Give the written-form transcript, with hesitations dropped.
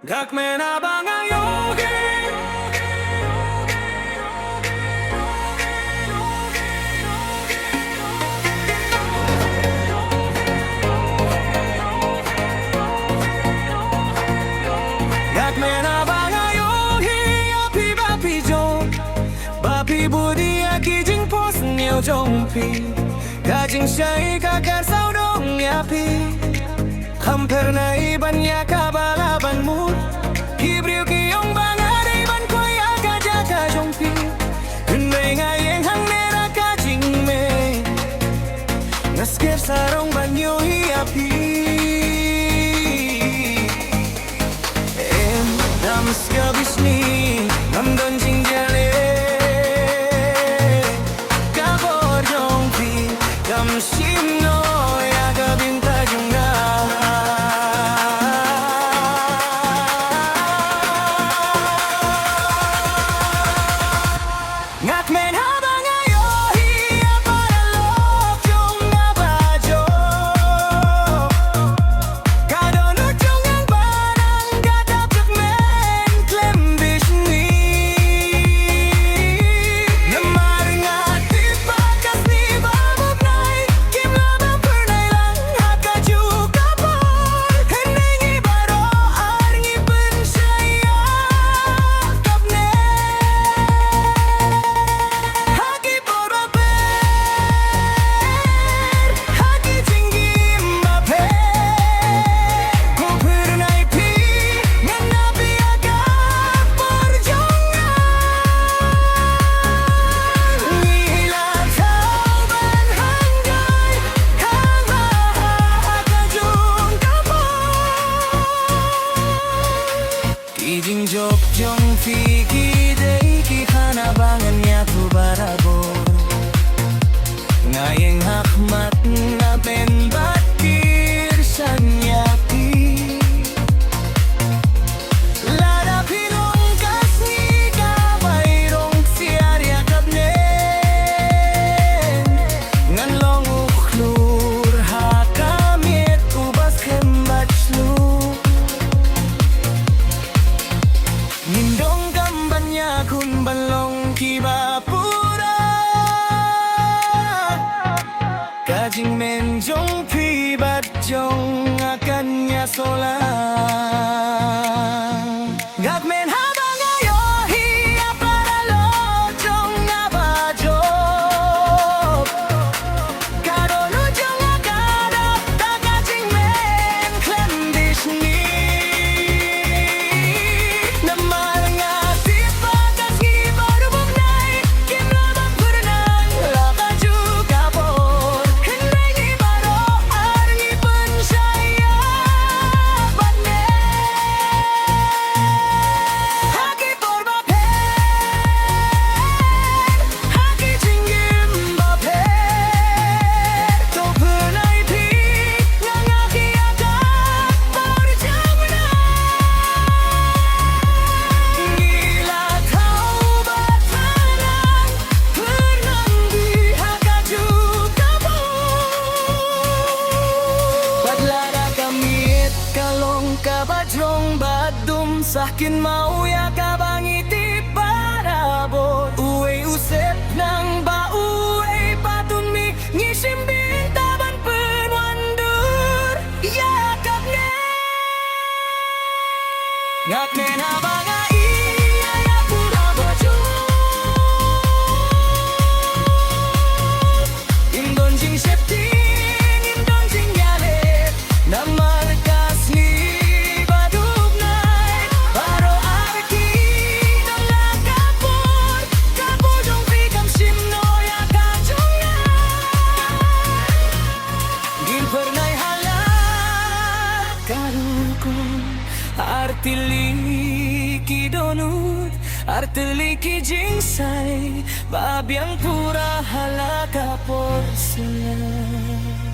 Gakmen abang ayogi Gakmen abang ayogi api bapi jong Bapi budi aki jing pos nhiều jong pi Kajing syai kakar sao dong yapi Hampir na iban ya kabalaban mo Hibriw kiyong banga iban ko ya kajaka jongpi Hindi ngayeng hang nera kajing me Naskir sarong banyo hiapi Dams kabis ni Namdon jing jale Kabor jongpi Dam simno ya kabinta jungga Ngakmen habang ayohi para lok jong nabajo Kadonut jong ang barang kadapjak men klem bishni Namarang ati pakas ni babab nai Kim labang pernay lang hakaju kapal Henengi baro aringi pensaya kapne Haki por baper, haki tinggi mbaper Ko pernah pi, nganapi agak perjuangan Ngila tauban hanggay, kama hakajung kapal Kijing jok jong fiki day ki hanabangan niya tu barabor Ngayeng hakmat na ben bakir sa nyati Lada pinong kasni kabayrong siarya kapnen Ngan long uklur hakamit ubas kembachlu Nindong kambanya kun balong kibapura Kajing menjong pibat jong akannya solang Gakmen habang ayohi para lojong nabajo Kadonut jong akadap takajing men klem bishni Namarang ati pakas ngi baru bumnay Kim labang pernay lakaju kapor Henengi baro aringi pensaya batne Haki por baper, haki tinggi mbaper To pernay pi ngangaki agak perjuangan Ngila taubat tanang pernang dihakaju kapal Padlara kamit kalong kabajong badum Sahkin mau ya kabangiti parabot Uwe usep nang ba uwe patun mi Ngisim bintaban penwandur Yakap ne Ngakmen habang iya ya pura baju Indon jing septing, indon jing galet Namarkas ni badug nai Baro arki nang lakapor Kapujong pikam simno ya kajungan Gin pernay halak karukon Artiliki donut, artiliki jingsay Babyang pura halaka porcelain